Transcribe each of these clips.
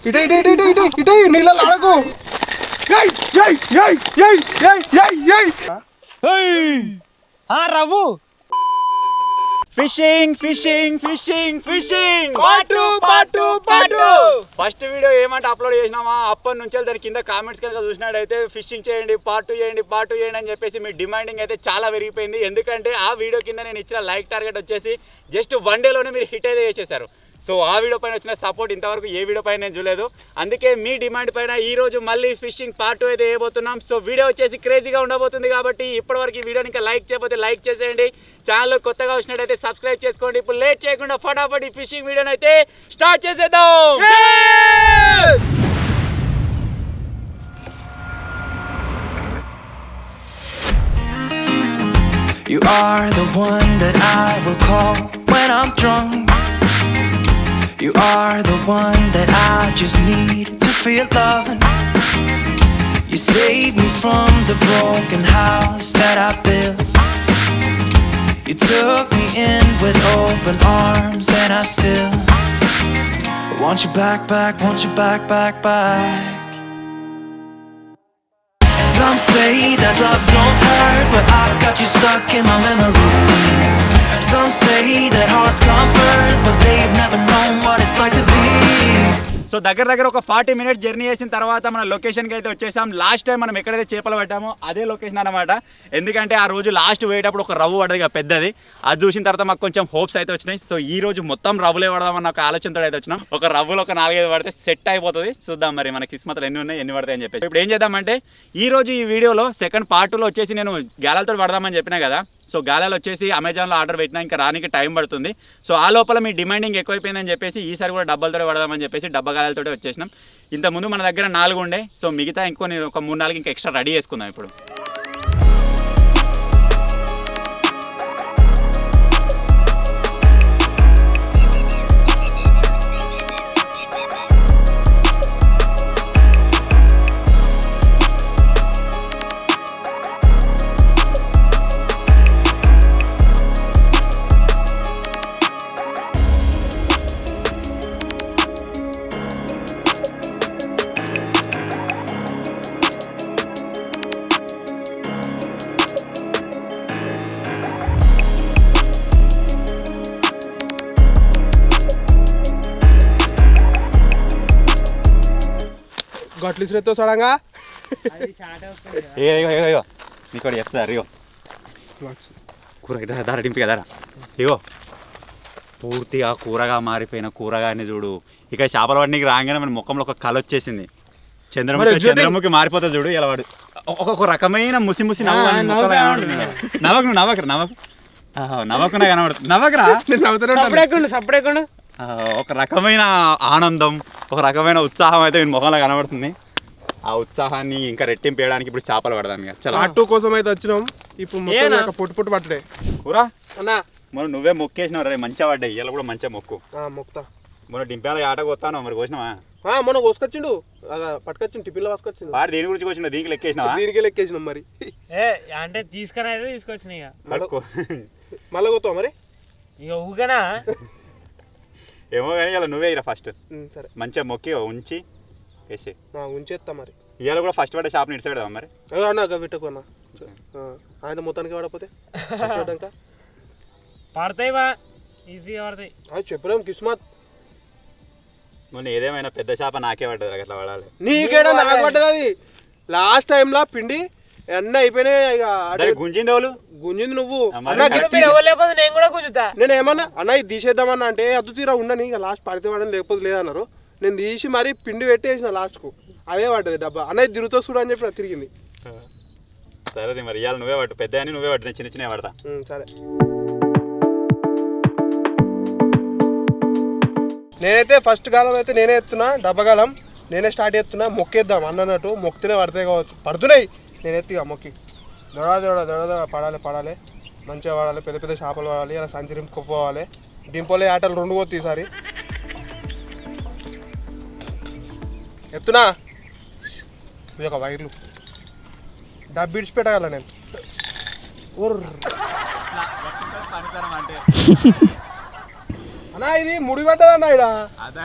ఇటు ఇటు ఇటు ఇటు ఇటు ఇటు నీళ్ళ ఆడకు. రవ్వు ఫిషింగ్ ఫిషింగ్ ఫిషింగ్ ఫిషింగ్ పాటు ఫస్ట్ వీడియో ఏమంటే అప్లోడ్ చేసినామా అప్పటి నుంచి దాని కింద కామెంట్స్ కనుక చూసినట్టయితే ఫిషింగ్ చేయండి పార్ట్ చేయండి అని చెప్పేసి మీ డిమాండింగ్ అయితే చాలా పెరిగిపోయింది. ఎందుకంటే ఆ వీడియో కింద నేను ఇచ్చిన లైక్ టార్గెట్ వచ్చేసి జస్ట్ 1 డేలోనే మీరు హిట్ అయితే చేసేసారు. సో ఆ వీడియో పైన వచ్చిన సపోర్ట్ ఇంతవరకు ఏ వీడియో పైన నేను చూడలేదు. అందుకే మీ డిమాండ్ పైన ఈరోజు మళ్ళీ ఫిషింగ్ పార్ట్ 2 అయితే వేయబోతున్నాం. సో వీడియో వచ్చేసి క్రేజీగా ఉండబోతుంది కాబట్టి ఇప్పటివరకు ఈ వీడియోని ఇంకా లైక్ చేయకపోతే లైక్ చేసేయండి. ఛానల్ కొత్తగా వచ్చినట్టయితే సబ్స్క్రైబ్ చేసుకోండి. ఇప్పుడు లేట్ చేయకుండా ఫటాఫట్ ఈ ఫిషింగ్ వీడియోని అయితే స్టార్ట్ చేసేద్దాం. You are the one that I will call when I'm drunk. You are the one that I just need to feel loving. You saved me from the broken house that I built. You took me in with open arms and I still want you back, want you back. Some say that love don't hurt, but I've got you stuck in my memory. Some say that hearts come first, but they've never known what it's like to be. So దగ్గర ఒక 40 minutes journey చేసిన తర్వాత మన లొకేషన్కి అయితే వచ్చేసాం. Last time మనం ఎక్కడైతే చేపలు పట్టామో అదే లొకేషన్ అనమాట. ఎందుకంటే ఆ రోజు లాస్ట్ పోయేటప్పుడు ఒక రవ్వు పడ్డది పెద్దది. అది చూసిన తర్వాత మాకు కొంచెం హోప్స్ అయితే వచ్చినాయి. సో ఈ రోజు మొత్తం రవ్వులే పడదామన్న ఒక ఆలోచనతో అయితే వచ్చినాం. ఒక రవ్వులో ఒక 4-5 పడితే సెట్ అయిపోతుంది. చూద్దాం మరి మన కిస్మత్లు ఎన్ని ఉన్నాయి ఎన్ని పడతాయి అని చెప్పేసి. ఇప్పుడు ఏం చేద్దామంటే ఈ రోజు ఈ వీడియోలో సెకండ్ పార్ట్ 2లో వచ్చేసి నేను గాలాలతో పడదామని చెప్పినా కదా. సో గాలాలు వచ్చేసి అమెజాన్లో ఆర్డర్ పెట్టినా ఇంకా రానికి టైం పడుతుంది. సో ఆ లోపల మీ డిమాండింగ్ ఎక్కువైపోయిందని చెప్పేసి ఈసారి కూడా డబ్బాలతో పడదామని చెప్పేసి డబ్బా గాలాలతో వచ్చేసినాం. ఇంతకుముందు మన దగ్గర 4 ఉండే. సో మిగతా ఇంకో నేను ఒక 3-4 ఇంకా ఎక్స్ట్రా రెడీ చేసుకుందాం ఇప్పుడు. గట్లు ఇసురేతో సడన్గా నీకు చెప్తారు ఇగో కూర దార డింపి కదరా. ఇగో పూర్తిగా కూరగా మారిపోయిన కూరగాయని చూడు. ఇక చేపల వాడికి రాగానే మన ముఖంలో ఒక కళ వచ్చేసింది. చంద్రముఖి మారిపోతుంది చూడు. ఇలా వాడు ఒక రకమైన ముసి నవ్వకుండా కనబడుతుంది. నవ్వకరా ఒక రకమైన ఆనందం ఒక రకమైన ఉత్సాహం అయితే ముఖంలో కనబడుతుంది. ఆ ఉత్సాహాన్ని ఇంకా రెట్టింపు చేయడానికి ఇప్పుడు చేపలు పడదాం. చాలా అటు కోసం అయితే వచ్చినాం. ఇప్పుడు పొట్టు పట్టడే కూర అన్నా మనం నువ్వే మొక్కేసినావు రే. మంచిగా పడ్డాయి. ఇలా కూడా మంచిగా మొక్కుతా. మొన్న డింపేల ఆటకు వస్తాను మరి కోసినావా? మొన్న కోసుకొచ్చిండు పట్టుకొచ్చిండు టిఫిన్లో కోసుకొచ్చిండు. వాడు దేని గురించి వచ్చిన దీనికి లెక్కేసినావా? దీనికి లెక్కేసినాం మరి. అంటే తీసుకొచ్చినా ఇక మళ్ళీ కోతావా మరి? ఇక ఊగనా ఏమో కానీ ఇలా నువ్వే ఇరా ఫస్ట్. సరే మంచిగా మొక్కి ఉంచి వేసి ఉంచేస్తా మరి. ఇవాళ కూడా ఫస్ట్ పడ్డ షాప్ ఇటు సైడ్ మరి. అన్నా పెట్టకున్నా ఆయన మొత్తానికి పడకపోతే పడతాయి ఈజీగా పడతాయి. అది చెప్పలేం కిస్మత్. మొన్న ఏదేమైనా పెద్ద చేప నాకే పడ్డది. అట్లా పడాలి. నీకేడా నాకు పడ్డది. అది లాస్ట్ టైంలో పిండి అన్నీ అయిపోయినాయి. ఇక గుంజింది వాళ్ళు గుంజింది నువ్వు. నేను కూడా గుంజుతా. నేను ఏమన్నా అన్న ఇది తీసేద్దామన్నా అంటే అద్దు తీరా ఉండని ఇక లాస్ట్ పడితే పడని లేకపోతే లేదన్నారు. నేను తీసి మరీ పిండి పెట్టేసిన లాస్ట్కు అదే పడ్డది డబ్బా. అన్న ఇది తిరుగుతో చూడు అని చెప్పి తిరిగింది. సరే మరి ఇవాళ నువ్వే పట్టు. పెద్ద అని నువ్వే పట్టు. నేను చిన్న చిన్న పడతా. సరే నేనైతే ఫస్ట్ కాలం అయితే నేనే ఎత్తున్నా. డబ్బగాలం నేనే స్టార్ట్ చేస్తున్నా. మొక్కేద్దాం అన్నట్టు. మొక్కితేనే పడతాయి కావచ్చు. పడుతున్నాయి. నేను ఎత్తిగా మొక్కి దొడ పడాలి మంచిగా పడాలి. పెద్ద పెద్ద చేపలు పడాలి. అలా సంచి రింపుకోవాలి. డింపోలే ఆటలు 2 పోతాయి ఈసారి. ఎత్తునా ఇది ఒక వైర్లు డబ్బు ఇడిచిపెట్టగల నేను. అన్నా ఇది ముడి పట్టదన్నా ఇక్కడ. అదే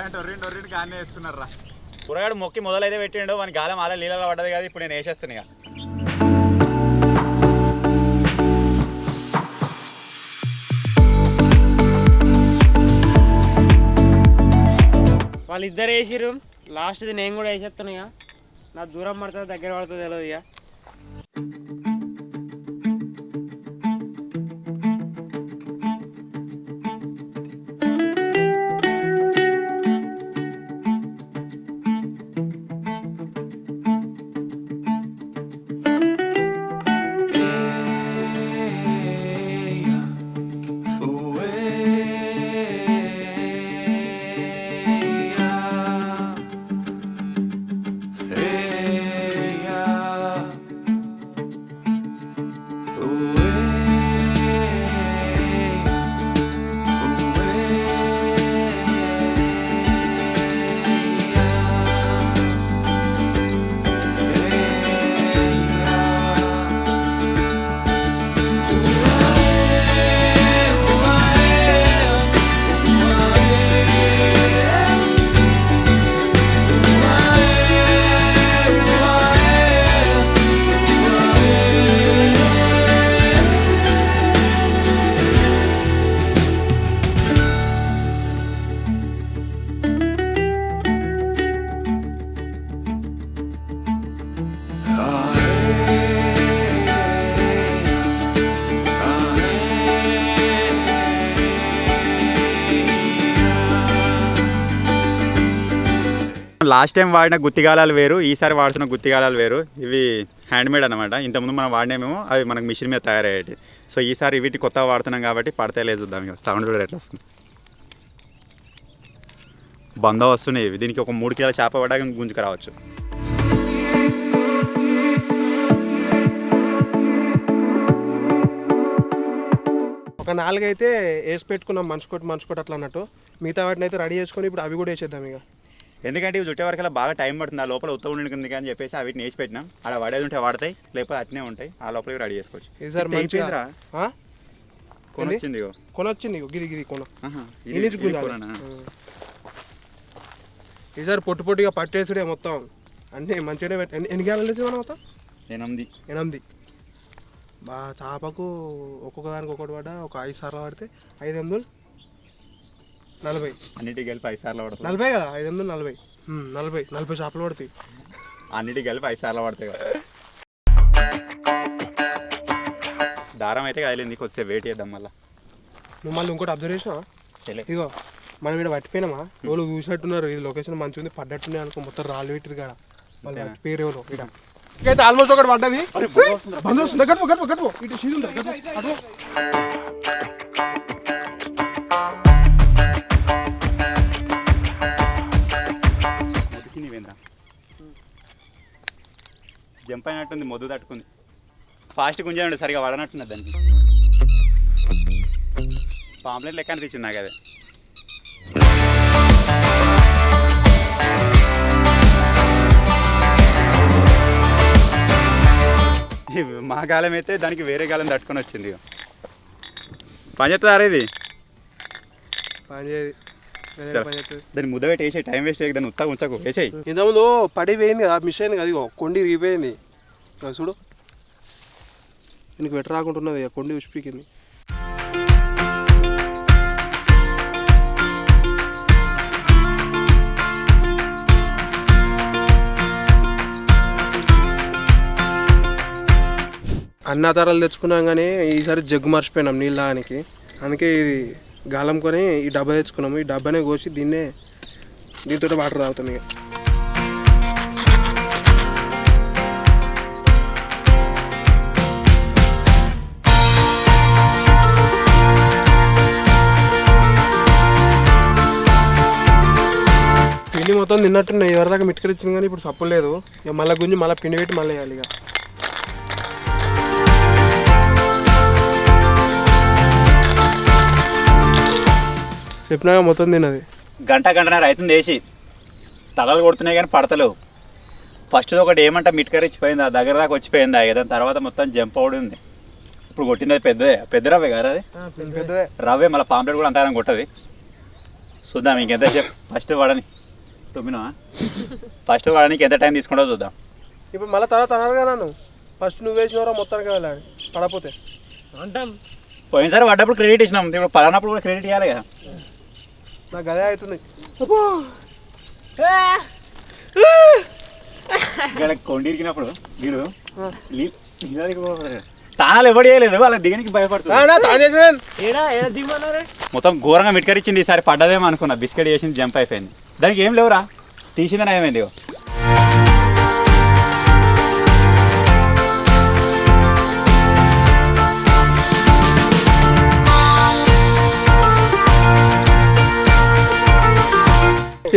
కానీ వేస్తున్నారా కూరగాడు మొక్కి మొదలైతే పెట్టిండు మన గాలం అలా నీళ్ళలో పడ్డది కదా ఇప్పుడు నేను వేసేస్తాను ఇక వాళ్ళిద్దరు వేసిర్రు లాస్ట్ది నేను కూడా వేసేస్తాను ఇక నా దూరం పడుతుంది దగ్గర పడుతుంది తెలియదు ఇక లాస్ట్ టైం వాడిన గుత్తిగాలాలు వేరు ఈసారి వాడుతున్న గుత్తిగాలాలు వేరు ఇవి హ్యాండ్మేడ్ అనమాట ఇంతకుముందు మనం వాడినేమేమో అవి మనకు మిషన్ మీద తయారయ్యాయి సో ఈసారి వీటి కొత్తగా వాడుతున్నాం కాబట్టి పడతాయిలే చూద్దాం ఇక సౌండ్ కూడా ఎట్లా వస్తుంది బందో వస్తున్నాయి ఇవి దీనికి ఒక 3 కిలోల చేప పడ్డాక గుంజుకు రావచ్చు ఒక 4 అయితే వేసి పెట్టుకున్నాం మనిషికోటి అట్లా అన్నట్టు మిగతా వాటిని అయితే రెడీ చేసుకొని ఇప్పుడు అవి కూడా వేసేద్దాం ఇక ఎందుకంటే ఇవి చుట్టే వరకు బాగా టైం పడుతుంది ఆ లోపల ఉత్త ఉండింది అని చెప్పేసి వీటిని వేసి పెట్టినాం అలా పడేది ఉంటే వాడతాయి లేకపోతే అట్నే ఉంటాయి ఆ లోపల రెడీ చేసుకోవచ్చు ఈసారి మంచిగా కొనొచ్చింది కొనొచ్చింది గిది కొన ఈసారి పొట్టిగా పట్టేసుడే మొత్తం అన్నీ మంచిగానే ఎన్ని గేలలు వేసి మనం మొత్తం 8 బాగా చేపకు ఒక్కొక్క దానికి ఒకటి పడ్డా ఒక 5 సార్లు పడితే 5 40 అన్నిటికి కలిపి 5 సార్లు పడతాయి 40 కదా 540 చేపలు పడతాయి అన్నిటికి కలిపి 5 సార్లు పడతాయి కదా దారం అయితే కదిలింది కొద్దిసేపు వెయిట్ చేద్దాం మళ్ళీ నువ్వు మళ్ళీ ఇంకోటి అబ్జర్వేషన్ ఇగో మనం ఇక్కడ పట్టిపోయినామా వాళ్ళు చూసినట్టున్నారు ఇది లొకేషన్ మంచిగా ఉంది పడ్డట్టున్నాయి అనుకో మొత్తం రాళ్ళు పెట్టిరు కాడ వాళ్ళు పట్టిపోయారు ఎవరు ఇక్కడ అయితే ఆల్మోస్ట్ ఒకటి పడ్డది బంద్ వస్తుంది గట్టు ఇటు షీజ్ ఉంటుంది జంప్ అయినట్టుంది మొద్దు తట్టుకుంది ఫాస్ట్ గుంజండి సరిగా పడనట్టున్నది దానికి పాంప్లెట్ లెక్క అనిపించింది నాకు అదే మా గాలం అయితే దానికి వేరే గాలం తట్టుకొని వచ్చింది పని చేస్తుందా ఇది దాన్ని ముద్ద పెట్టి వేసే టైం వేస్ట్ దాన్ని ఉత్తగా ఉంచకు వేసేయి ఇంతకుముందు పడి పోయింది కదా మిస్ అయింది కదా ఇగో కొండి రిగిపోయింది చూడు దీనికి వెట రాకుంటున్నది కొండి ఉసిపీకింది అన్న తరాలు తెచ్చుకున్నాం కానీ ఈసారి జగ్గు మర్చిపోయినాం నీళ్ళు తాగడానికి అందుకే ఇది గాలం కొని ఈ డబ్బా తెచ్చుకున్నాము ఈ డబ్బానే కోసి దీంతో వాటర్ తాగుతాం ఇక పిండి మొత్తం తిన్నట్టున్నాయి ఎవరిదాకా మిట్టుకరిచ్చింది కానీ ఇప్పుడు సప్పు లేదు ఇక మళ్ళీ గుంజి మళ్ళీ పిండి పెట్టి మళ్ళీ వేయాలి ఇక చెప్పినాక మొత్తం తిన్నది గంటన్నర అవుతుంది వేసి తలలు కొడుతున్నాయి కానీ పడతలేవు ఫస్ట్ ఒకటి ఏమంటా మిట్కరిచ్చిపోయింది ఆ దగ్గర దాకా వచ్చిపోయింది దాని తర్వాత మొత్తం జంప్ అవుతుంది ఇప్పుడు కొట్టింది పెద్ద రవ్వే కదా అది పెద్దదే రవ్వే మళ్ళీ పాంప్లెట్ కూడా అంతగానం కొట్టది చూద్దాం ఇంకెంత చెప్పు ఫస్ట్ పడని తొమ్మినా ఫస్ట్ వాడడానికి ఎంత టైం తీసుకుంటో చూద్దాం. ఇప్పుడు మళ్ళీ తర్వాత అన్నారు కదా నన్ను ఫస్ట్ నువ్వు వేసినవరా మొత్తానికి వెళ్ళాలి పడపోతే అంటాం. పోయినసారి పడ్డప్పుడు క్రెడిట్ ఇచ్చినాం, ఇప్పుడు పడనప్పుడు కూడా క్రెడిట్ ఇవ్వాలి కదా. నాకు గదే అవుతుంది. ఇక్కడ కొండిరికినప్పుడు వీడు తానాలు ఎవరు చేయలేదు, వాళ్ళకి దిగనికి భయపడుతుంది. ఏడా దిగమన్నారే మొత్తం ఘోరంగా మిట్కరిచ్చింది. ఈసారి పడ్డదేమో అనుకున్నా, బిస్కెట్ చేసింది జంప్ అయిపోయింది. దానికి ఏం లేవురా, తీసిందని ఏమైంది.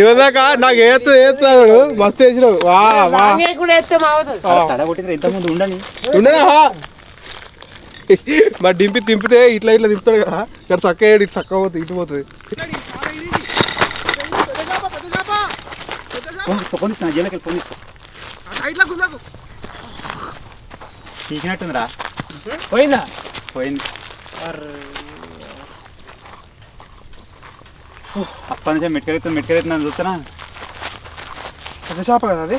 ఇవన్నాక నాకు ఏస్తాడు మస్తు వేసినావు. కూడా వేస్తే మావుతుంది. తడ కొట్టింది ఇంతకుముందు ఉండని ఉండనా మరి తింపితే ఇట్లా ఇట్లా తిప్పుతాడు కదా, ఇక్కడ చక్క వేయడు, ఇటు చక్క పోతుంది, ఇటు పోతుంది. తీసినట్టుందిరా. పోయిందా? పోయింది. అప్పటి నుంచే మెట్కెళ్తున్నాను చూస్తున్నా. పెద్ద చేప కదా అది.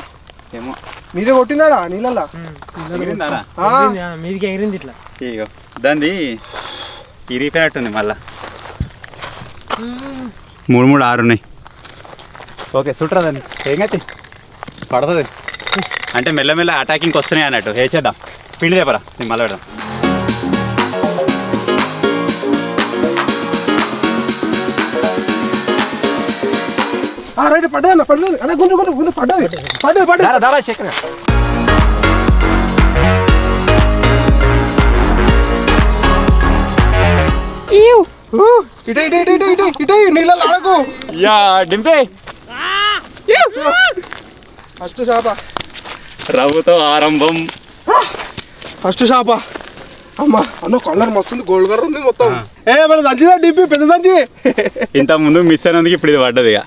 ఏమో మీదే కొట్టినాడా నీళ్ళల్లా? మీదికి ఎగిరింది ఇట్లా. ఇగో దాన్ని ఇరిగిపోయినట్టుంది. మళ్ళా 3 6 ఉన్నాయి. ఓకే చుట్టరా దాన్ని, ఏంగైతే పడుతుంది అంటే మెల్లమెల్ల అటాకింగ్కి వస్తున్నాయి అన్నట్టు. వేసేద్దాం, పిండి దేపరా, నేను మళ్ళీ పెడదాం. రైట్ పడ్డది అన్న కొంచెం పడ్డది దారా చక్ర. ఇటే నీళ్ళలో ఆడకు. యా డింపే ఫస్ట్ చేప రవ్వుతో ఆరంభం. ఫస్ట్ చేప. అమ్మా అన్న కలర్ మస్తుంది, గోల్డ్ కలర్ ఉంది మొత్తం. మన సంచిదా డిప్పి, పెద్ద సంచి. ఇంత ముందు మిస్ అయినందుకు ఇప్పుడు ఇది పడ్డది. ఇక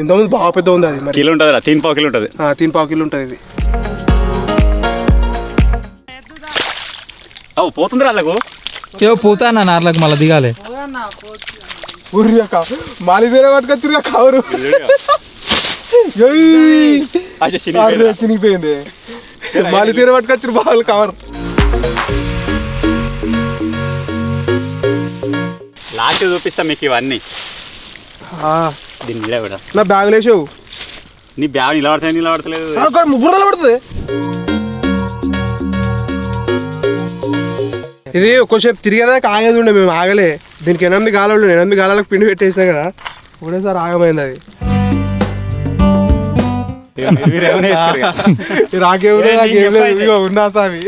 ఇంతకుముందు బాగా పెద్ద ఉంది అది. కిలో ఉంటుంది రా, 3 పావు కిలో ఉంటుంది. 3 పావు కిలో ఉంటుంది ఇది. పోతుంది వాళ్ళకు. పోతా అన్న నార్లకు మళ్ళీ దిగాలి. ఉర్రియాక మాలి వేరే పట్టుకొచ్చిరుగా కవరు చినిగిపోయింది. మాలి తీర పట్టుకొచ్చిరు బాగా కవర్. లాస్ట్ చూపిస్తా మీకు ఇవన్నీ. దీన్ని నిలబెడ. నా బ్యాగ్ లేచావు. నీ బ్యాగ్ నిలబడతలేదు. ముగ్గురు పడుతుంది. ఇది ఒక్కోసేపు తిరిగేదాకా ఆగేది ఉండే, మేము ఆగలే. దీనికి 8 గాలాలు 8 గాలాలకు పిండి పెట్టేసినా కదా, ఒకటేసారి ఆగమైంది అది. రాకేం లేదు ఉన్నా సామి.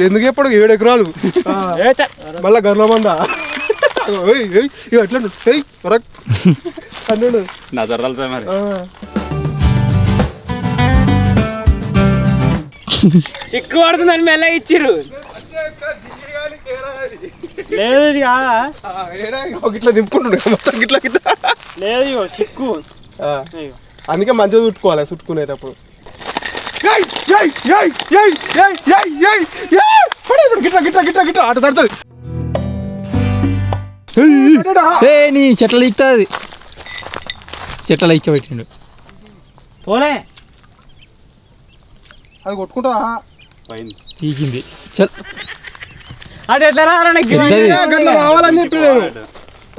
ఎందుకు ఎప్పుడు 7 ఎకరాలు మళ్ళా గర్ల మందా ఎట్లా అన్నాడు నా జర్రాలతో మరి. చిక్కు పడుతుందని మెల్ల ఇచ్చిర్రు. లేదు ఇది కాదా, ఇట్లా దింపుకుంటుండే మొత్తం గిట్లా గిట్లా. లేదు ఇగో చిక్కు. అందుకే మంచిగా చుట్టుకోవాలి చుట్టుకునేటప్పుడు. గిట్లా గిట్లా గిట్లా గిట్లా అటు తడుతుంది. నీ చెట్ల ఇస్తుంది, చెట్ల ఇచ్చ పెట్టిండు. పోలే అది కొట్టుకుంటా పీకింది. చల్ అటు ఎట్లా రావాలని చెప్పి నేను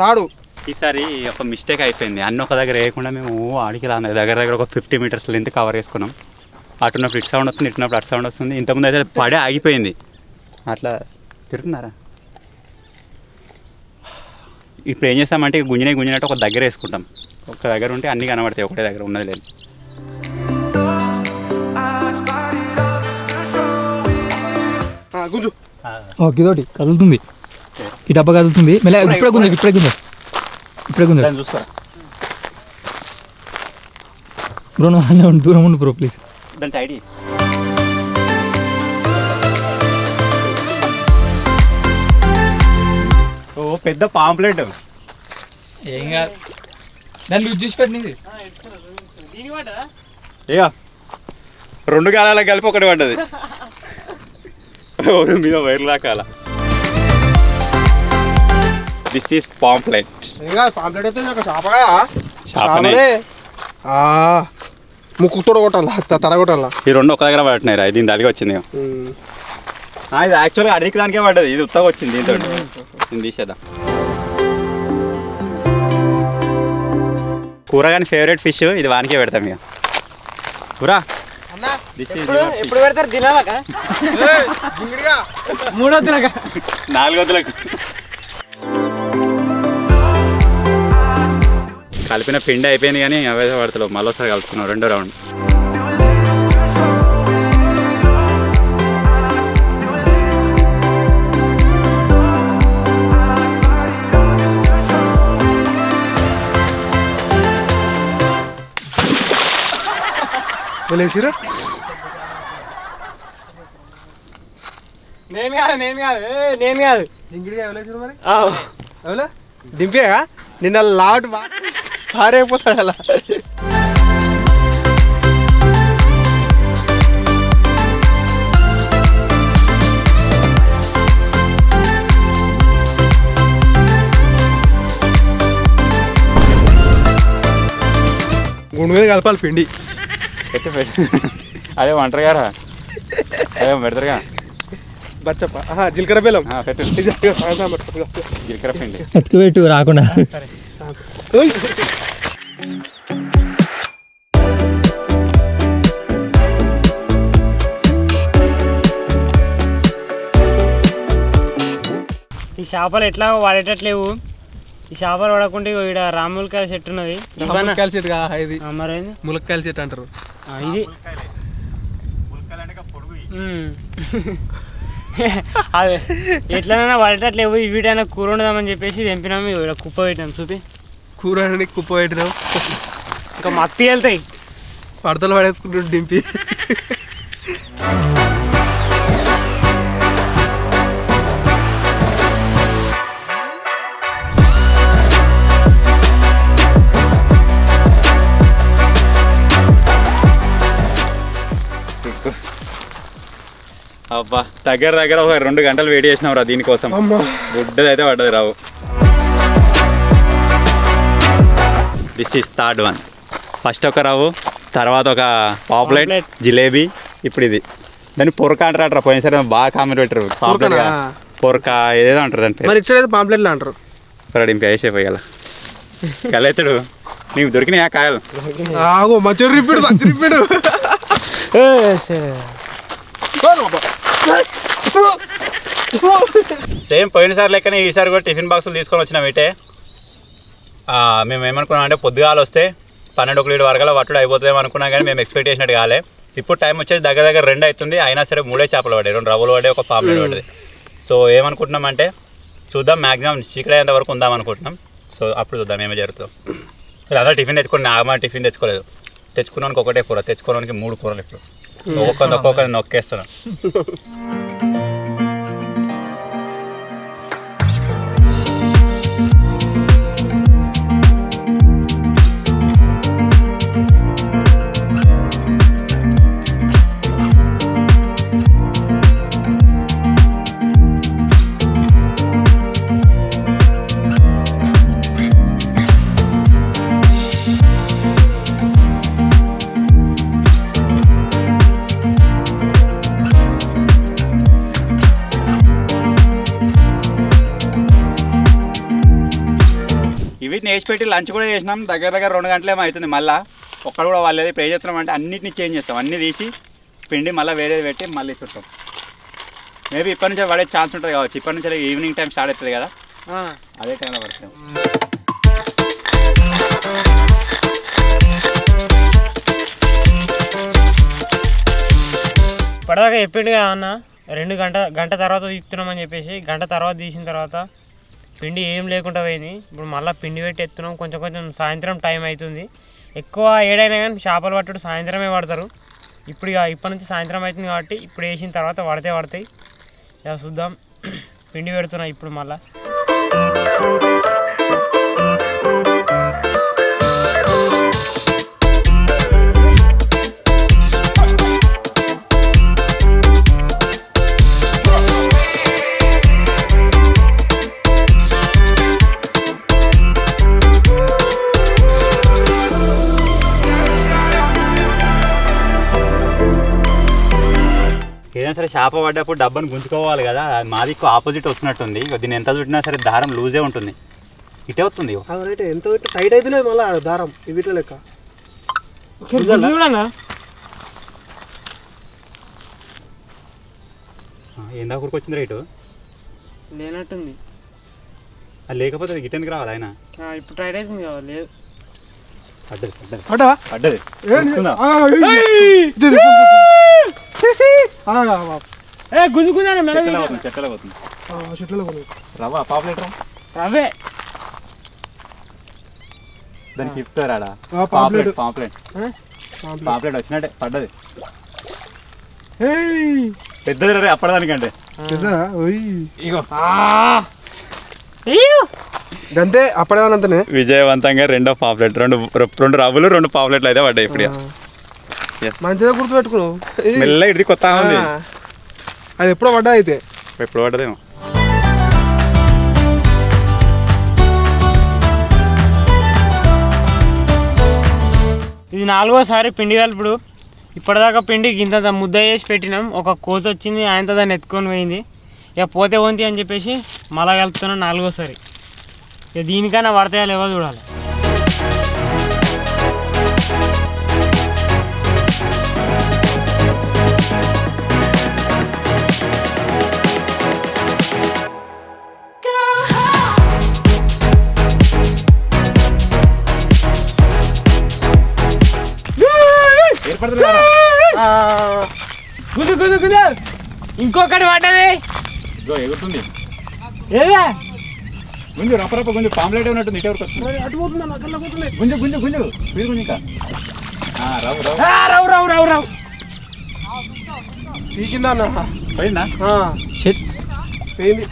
తాడు. ఈసారి ఒక మిస్టేక్ అయిపోయింది. అన్నీ ఒక దగ్గర వేయకుండా మేము ఆడికి రాను దగ్గర ఒక 50 మీటర్స్ లెంత్ కవర్ చేసుకున్నాం. అటున్నప్పుడు ఇటు సౌండ్ వస్తుంది, ఇటున్నప్పుడు అటు సౌండ్ వస్తుంది. ఇంతకుముందు అయితే పడే ఆగిపోయింది. అట్లా తిరుగుతున్నారా. ఇప్పుడు ఏం చేస్తామంటే గుంజినట్టు ఒక దగ్గర వేసుకుంటాం. ఒక దగ్గర ఉంటే అన్నీ కనబడతాయి, ఒకటే దగ్గర ఉన్నది లేదు. గుంజు ఇదోటి కదులుతుంది, ఈ డబ్బా కదులుతుంది. మళ్ళీ ఇప్పుడే గుంజు చూసుకోరా బ్రో, నువ్వు దూరం ఉండు బ్రో ప్లీజ్. దాని ఐడి ఓ పెద్ద పాంప్లెట్. ఏం కాదు, దాన్ని లూజ్ చేసి పెట్టింది. ఇక 2 గాలాలకు కలిపి ఒకటి పడ్డది. మీద వైర్లు దాకాల. This is pamphlet. ఇంకా పాంప్లెట్ అయితే నాకు చేపగా చేపనే. ముక్కు తొడగొట్టాలా తడగొట్టాలా ఈ రెండు ఒక దగ్గర పడుతున్నాయి. దీని దానికి వచ్చింది. ఇది యాక్చువల్గా అడిగి దానికే పడ్డది. ఇది ఉత్తగా వచ్చింది దీంతో. నేను తీసేద్దాం. కూర కానీ ఫేవరెట్ ఫిష్ ఇది వానికే పెడతాం ఇక. కూర ఎప్పుడు పెడతారు తినాలక 3 వద్దులక 4 వద్దులకు. కలిపిన పిండి అయిపోయింది కానీ అవే పడతలేవు. మళ్ళీ ఒకసారి కలుపుతున్నాం 2వ రౌండ్. వెళ్ళేసిరా నేను కాదు జింగిడిగా ఎవలేసిరు మరి ఎవలే దింపేగా నిన్న లాట్ పారైపోతాడు అలా. గుండు మీద కలపాలి పిండి. అదే వంటరు గారా అదే పెడతారుగా బచ్చప్ప జీలకర్ర బెల్లం పెట్టు. జీలకర్ర పిండి ఎత్తుకుపెట్టు రాకుండా. సరే ఈ చేపలు ఎట్లా వాడేటట్లేవు. ఈ చేపలు వాడకుండా ఇక్కడ రాములకాయ చెట్టు ఉన్నది. ములక్కాయల చెట్టు ఇది మరేంది ములక్కాయల చెట్టు అంటారు ఇది. అదే ఎట్లనైనా వాడేటట్లేవు. వీటైనా కూర ఉండదామని చెప్పేసి తెంపినాము. ఇక్కడ కుప్ప పెట్టినాం. చూపి కూర కుప్ప పెట్టినాం. ఇంకా మత్తి వెళ్తాయి. పడతలు పడేసుకుంటు దింపి. అబ్బా దగ్గర ఒక 2 గంటలు వెయిట్ చేసినాం రా దీనికోసం. గుడ్డది అయితే పడ్డది రావు. This is 3rd one. First ఒక రవ్వు, తర్వాత ఒక పాప్లెట్, జిలేబీ, ఇప్పుడు ఇది. దాన్ని పొరక అంటారా. పోయినసారి బాగా కామెంట్ పెట్టారు. పాప్లెట్ పొరక ఏదేదో అంటారు దాని పేరు. మరి ఇటు పాంప్లెట్లు అంటారు. ఇప్పుడు ఇంక వేసేపోయాల కలెత్తుడు. నీకు దొరికినాయా కాయలు? మంచి రిపీడు సేమ్ పోయినసారి లెక్కనే ఈసారి కూడా టిఫిన్ బాక్సులు తీసుకొని వచ్చినాం. ఇటే మేము ఏమనుకున్నాం అంటే పొద్దుగాల వస్తే 12-1 వరకల్లా వట్టుడు అయిపోతుందేమో అనుకున్నాం. కానీ మేము ఎక్స్పెక్ట్ చేసినట్టు కాలే. ఇప్పుడు టైం వచ్చేసి దగ్గర 2 అవుతుంది. అయినా సరే 3 చేపలు పడ్డాయి. 2 రవ్వలు పడ్డాయి, ఒక పాంప్లెట్ పడ్డది. సో ఏమనుకుంటున్నాం అంటే చూద్దాం, మ్యాక్సిమం చీకటి అయ్యేంత వరకు ఉందాం అనుకుంటున్నాం. సో అప్పుడు చూద్దాం ఏమో జరుగుతుందో. అందరూ టిఫిన్ తెచ్చుకోండి. నాగమా టిఫిన్ తెచ్చుకోలేదు. తెచ్చుకున్నానికి ఒకటే కూర, తెచ్చుకోవడానికి 3 కూరలు. ఇప్పుడు ఒక్కొక్కరిని నొక్కేస్తున్నాం. వీటిని వేసి పెట్టి లంచ్ కూడా చేసినాం. దగ్గర 2 గంటలేమో అవుతుంది. మళ్ళీ ఒక్కడ కూడా వాళ్ళు ఏదో ప్రే చేస్తున్నాం అంటే అన్నిటిని చేంజ్ చేస్తాం. అన్నీ తీసి పిండి మళ్ళీ వేరేది పెట్టి మళ్ళీ చుట్టాం. మేబీ ఇప్పటి నుంచి పడే ఛాన్స్ ఉంటుంది కావచ్చు. ఇప్పటి నుంచి ఈవినింగ్ టైం స్టార్ట్ అవుతుంది కదా, అదే టైంలో పడతాం. ఇప్పటిదాకా చెప్పిండు కదా అన్న 2 గంట తర్వాత తీస్తున్నామని చెప్పేసి. గంట తర్వాత తీసిన తర్వాత పిండి ఏం లేకుండా పోయింది. ఇప్పుడు మళ్ళీ పిండి పెట్టి ఎత్తున్నాం. కొంచెం సాయంత్రం టైం అవుతుంది. ఎక్కువ ఏడైనా కానీ చేపలు పట్టుడు సాయంత్రమే పడతారు. ఇప్పుడు ఇప్పటి నుంచి సాయంత్రం అవుతుంది కాబట్టి ఇప్పుడు వేసిన తర్వాత పడతాయి. ఇక చూద్దాం. పిండి పెడుతున్నా ఇప్పుడు మళ్ళీ. ఏదైనా సరే చేప పడ్డప్పుడు డబ్బాను గుంజుకోవాలి కదా, మాది ఆపోజిట్ వస్తున్నట్టుంది. దీన్ని ఎంత చుట్టినా సరే దారం లూజే ఉంటుంది, ఇటే వస్తుంది. రైట్ ఎంత టైట్ అవుతున్నాయి మళ్ళీ దారం ఇవిట్లో లెక్క. చూడన్నా ఏందా ఊరికి రేటు లేనట్టుంది. అది లేకపోతే అది గిట్టెందుకు రావాలి ఆయన. ఇప్పుడు టైట్ అవుతుంది కదా. లేదు పడ్డది పడ్డది పడ్డా పడ్డది. గుంజుకున్నాను చెట్లలో పోతుంది. చెట్లలో రవ్వ పాపులేటర్ అవే దానికి చెప్తారా పాంప్లెట్ పాంప్లెట్ పాంప్లెట్ వచ్చినట్టే పడ్డది. పెద్దది రే అప్పటిదానికంటే. అంతే అప్పటిదానంతనే. విజయవంతంగా రెండో పాంప్లెట్, రెండు రవ్వులు 2 పాంప్లెట్లు అయితే పడ్డాయి ఇప్పుడు. మంచిగా గుర్తు పెట్టుకున్నావు. మెల్ల ఇది కొత్త ఉంది. అది ఎప్పుడో పడ్డా అయితే ఎప్పుడు పడ్డదేమో. ఇది 4వసారి పిండి కలుపుడు. ఇప్పటిదాకా పిండి ఇంత ముద్ద చేసి పెట్టినాం. ఒక కోత వచ్చింది, ఆయనతో దాన్ని ఎత్తుకొని పోయింది. ఇక పోతే వంతి అని చెప్పేసి మళ్ళా కలుపుతున్నాం 4వసారి. ఇక దీనికైనా పడతాయా లేవో చూడాలి. కుదు కుదు కుదు ఇంకొకటి పడ్డది. ఎగురుతుంది ఏదా గుంజు రప్పరప్ప గుంజు పాంప్లెట్ ఉన్నట్టుంది. ఇటే వరకు వస్తుంది. గుంజు గుంజు గుంజు మీరు గుంజు ఇంకా రావు రావు రావు రావు రావు రావు పీకిందా అన్న పోయిందా? పోయింది,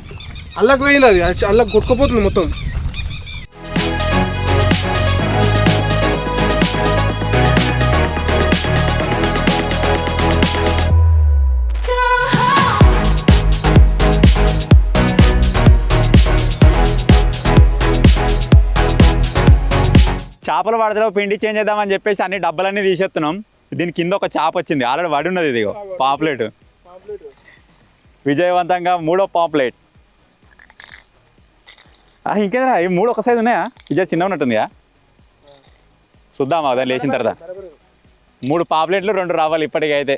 అల్లకు పోయింది. అది అల్లకు కొట్టుకుపోతుంది మొత్తం. చేపల వడదలో పిండి చేంజ్ చేద్దామని చెప్పేసి అన్ని డబ్బాలన్నీ తీసేస్తున్నాం. దీని కింద ఒక చేప వచ్చింది, ఆల్రెడీ వడి ఉన్నది. ఇదిగో పాంప్లెట్. విజయవంతంగా 3వ పాంప్లెట్. ఇంకేదా ఈ 3 ఒక సైజు ఉన్నాయా? విజయ్ చిన్న ఉన్నట్టుందిగా, చూద్దామా దాన్ని లేచిన తర్వాత. 3 పాంప్లెట్లు 2 రావాలి ఇప్పటికీ అయితే.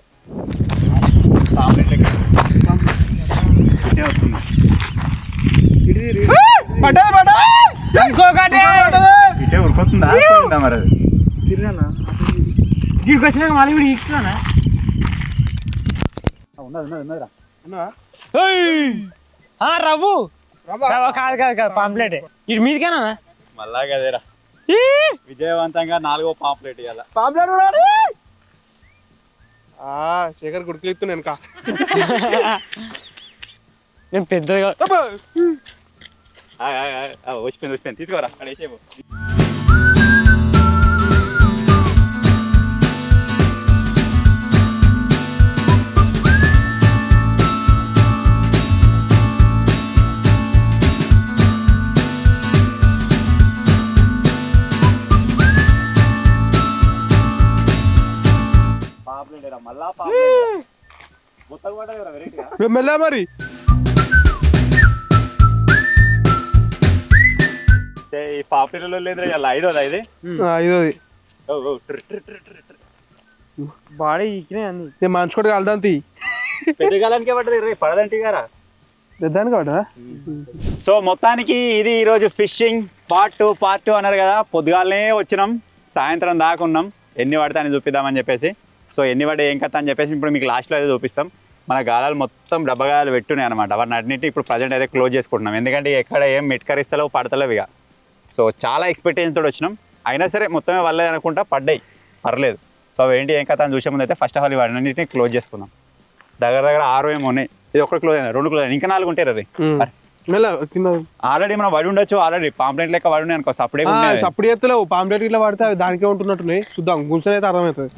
ఇంకొకటి ఇటే ఉరుకుతుందా మరి? అది తిరిగానా దీనికి వచ్చినాక మళ్ళీ ఇప్పుడు ఇస్తున్నానా? రవ్వు కాదు కాదు కాదు పాంప్లెట్. ఇటు మీదికేనా మళ్ళా కదేరా. విజయవంతంగా 4వ పాంప్లెట్ ఇవాళ. పాంప్లెట్ శేఖర్ గుడికి నేను కా నేను పెద్దగా వచ్చిపోయింది తీసుకోరా అడేసేపు. మళ్ళా మొత్తం కూడా వెరైటీగా మెల్ల మరి. ఈ పాపలో లేదు ఇలా 5వదా ఇది? 5వది. బాడీ ఇచ్చినాయి అన్ని. నేను మనిషి కూడా కలదాంతి పెద్దగాలనికే పడ్డది పడదంటే గారా పెద్దానికి పడ్డా. సో మొత్తానికి ఇది ఈరోజు ఫిషింగ్ పార్ట్ 2 అన్నారు కదా. పొద్దుగాలనే వచ్చినాం, సాయంత్రం దాకా ఉన్నాం. ఎన్ని పడితే అని చూపిద్దామని చెప్పేసి. సో ఎన్ని పడే ఏం కథ అని చెప్పేసి ఇప్పుడు మీకు లాస్ట్లో అయితే చూపిస్తాం. మన గాలాలు మొత్తం డబ్బగాలు పెట్టున్నాయి అనమాట. వాటిని అన్నింటి ఇప్పుడు ప్రజెంట్ అయితే క్లోజ్ చేసుకుంటున్నాం, ఎందుకంటే ఎక్కడ ఏం మిట్కరిస్తలేవు పడతలేవు ఇక. సో చాలా ఎక్స్పెక్టేషన్తో వచ్చినాం, అయినా సరే మొత్తమే వల్లే అనుకుంటా పడ్డాయి, పర్లేదు. సో అవి ఏంటి ఏం కథ అని చూసే ముందు అయితే ఫస్ట్ ఆఫ్ ఆల్ వాటిని క్లోజ్ చేసుకుందాం. దగ్గర 6 ఏమో ఉన్నాయి. ఇది ఒకటి క్లోజ్ అయినా, 2 క్లోజ్ అయినా, ఇంకా 4 ఉంటాయి రీ. ఆల్రెడీ మనం వడి ఉండొచ్చు, ఆల్రెడీ పాంప్లెట్ లెక్క వడి ఉన్నాయి అనుకో. సప్పుడు చేస్తలేవు పాంప్లెట్ ఇట్లా పడితే అవి దానికే ఉంటున్నట్టున్నాయి. చూద్దాం గుంచని అయితే అర్థమవుతుంది.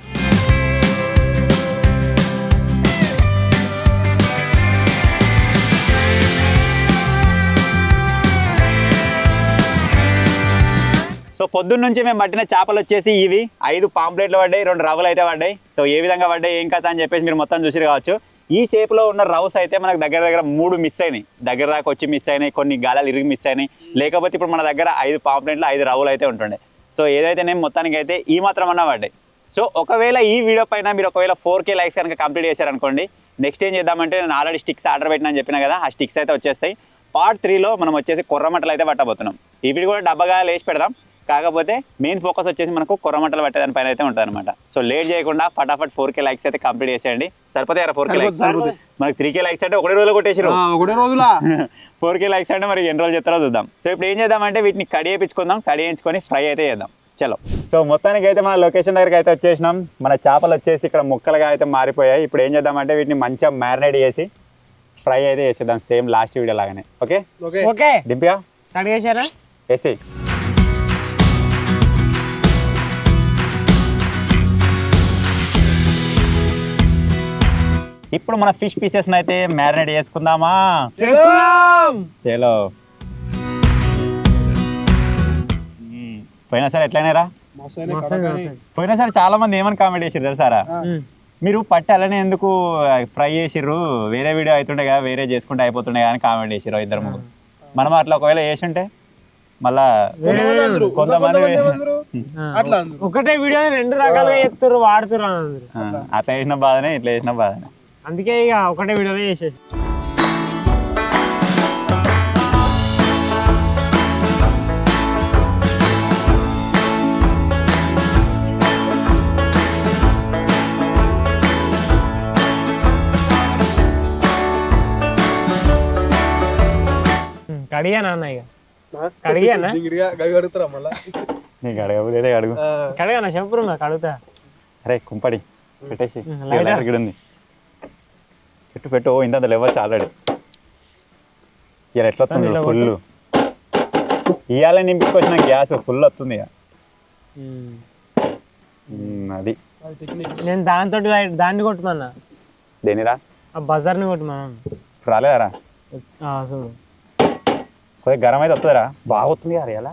సో పొద్దున్న నుంచి మేము పట్టిన చేపలు వచ్చేసి ఇవి 5 పాంప్లెట్లు పడ్డాయి, 2 రవ్వలు అయితే పడ్డాయి. సో ఏ విధంగా పడ్డాయి ఏం కథ అని చెప్పేసి మీరు మొత్తం చూసి కావచ్చు. ఈ షేప్లో ఉన్న రవ్స్ అయితే మనకు దగ్గర దగ్గర 3 మిస్ అయినాయి, దగ్గర దాకా వచ్చి మిస్ అయినాయి, కొన్ని గాలాలు ఇరిగి మిస్ అయినాయి. లేకపోతే ఇప్పుడు మన దగ్గర 5 పాంప్లెంట్లు 5 రవ్వులు అయితే ఉంటుండే. సో ఏదైతే నేను మొత్తానికి అయితే ఈ మాత్రం అన్నా పడ్డాయి. సో ఒకవేళ ఈ వీడియో పైన మీరు ఒకవేళ 4K లైక్స్ కనుక కంప్లీట్ చేశారనుకోండి, నెక్స్ట్ ఏం చేద్దామంటే నేను ఆల్రెడీ స్టిక్స్ ఆర్డర్ పెట్టినా అని చెప్పినా కదా, ఆ స్టిక్స్ అయితే వచ్చేస్తాయి. పార్ట్ 3లో మనం వచ్చేసి కొర్రమట్టలు అయితే పట్టబోతున్నాం. ఈ వీడియో కూడా డబ్బగా వేసి పెడదాం, కాకపోతే మెయిన్ ఫోకస్ వచ్చేసి మనకు కొర్రమట్టలు పట్టేదాని పైన అయితే ఉంటుంది అనమాట. సో లేట్ చేయకుండా ఫటాఫట్ 4K లైక్స్ అయితే కంప్లీట్ చేసేయండి. సరిపోతాయి 4K లైక్స్? మనకి 3K లైక్స్ అంటే ఒకటే రోజులో కొట్టేసారు. ఒకటే రోజులా 4K లైక్స్ అంటే మరి ఎన్ని రోజులు చెప్తారో చూద్దాం. సో ఇప్పుడు ఏం చేద్దామంటే వీటిని కడియేపించుకుందాం, కడియించుకొని ఫ్రై అయితే చేద్దాం. చలో. సో మొత్తానికి అయితే మన లొకేషన్ దగ్గరికి అయితే వచ్చేసినాం. మన చేపలు వచ్చేసి ఇక్కడ ముక్కలుగా అయితే మారిపోయాయి. ఇప్పుడు ఏం చేద్దామంటే వీటిని మంచిగా మ్యారినేట్ చేసి ఫ్రై అయితే చేసేద్దాం, సేమ్ లాస్ట్ వీడియో లాగానే. ఓకే ఓకే దింపియా స్టార్ట్ చేశారా? వేసి ఇప్పుడు మన ఫిష్ పీసెస్ అయితే మ్యారినేట్ చేసుకుందామా? చలో. పోయినసారి ఎట్లయినారా? పోయినసారి చాలా మంది ఏమని కామెంట్ చేసారు తెలుసారా, మీరు పట్టి అలానే ఎందుకు ఫ్రై చేసిర్రు, వేరే వీడియో అవుతుండే కదా, వేరే చేసుకుంటే అయిపోతుండే కానీ కామెంట్ చేసిర్రు 2-3. మనం అట్లా ఒకవేళ చేసింటే మళ్ళా కొంతమంది ఒకటే వీడియో 2 రకాలుగా చేస్తారు, వాడుతారు అట్లా చేసిన బాధనే, ఇట్లా చేసిన బాధనే. అందుకే ఇక ఒకటే వీడియోలో చేసేసి. కడిగానా అన్న? ఇక కడిగానా? అడుగుతారా మళ్ళా? నీకు అడగబోతే అడుగు. కడిగానా? చెప్పురు కడుగుతా. అరే కుంపడి పెట్టేసి ఇక్కడ ఉంది, పెట్టు. ఇంత లేవచ్చు ఆల్రెడీ. ఇక ఎట్లా వస్తుంది ఫుల్, ఇవాళ నింపుకొచ్చిన గ్యాస్ ఫుల్ వస్తుంది ఇక. అది నేను దాంతో దాన్ని కొట్టుమన్నా. దేనిరా? ఆ బజార్ని కొట్టుమన్నా. రాలేదారా? చూడు కొద్దిగా గరం అయితే వస్తుందిరా, బాగా వస్తుంది కదా ఇలా.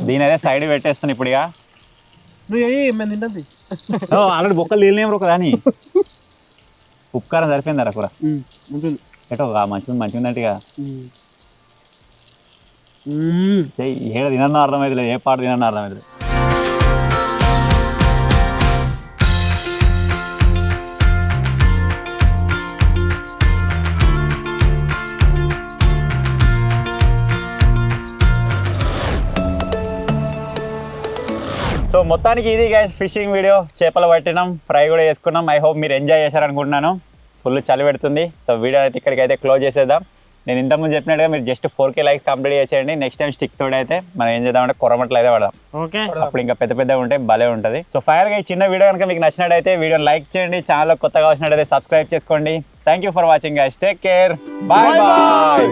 దీని అయితే సైడ్ పెట్టేస్తాను ఇప్పుడు. ఇక ఆల్రెడీ బొక్కలు నీళ్ళేమో కదా అని. ఉప్పు కారం సరిపోయిందరా కూర? ఎటో మంచిగా ఉన్నట్టుగా. ఏడ తినన్నా అర్థమైతే లేదు, ఏ పాట తినన్నా అర్థమైతే. సో మొత్తానికి ఇది గైస్ ఫిషింగ్ వీడియో. చేపలు పట్టినాం, ఫ్రై కూడా చేసుకున్నాం. ఐ హోప్ మీరు ఎంజాయ్ చేశారనుకుంటున్నాను. ఫుల్ చలి పెడుతుంది. సో వీడియో అయితే ఇక్కడికైతే క్లోజ్ చేసేద్దాం. నేను ఇంతకుముందు చెప్పినట్టుగా మీరు జస్ట్ 4K లైక్స్ కంప్లీట్ చేసేయండి. నెక్స్ట్ టైం స్టిక్ తోడు అయితే మనం ఏం చేద్దామంటే కొర్రమట్టలు అయితే పడదాం. ఓకే, అప్పుడు ఇంకా పెద్దగా ఉంటే భలే ఉంటుంది. సో ఫైనల్గా ఈ చిన్న వీడియో కనుక మీకు నచ్చినట్టయితే వీడియోని లైక్ చేయండి, ఛానల్ కొత్తగా వచ్చినట్టయితే సబ్స్క్రైబ్ చేసుకోండి. Thank you for watching guys, take care, bye bye.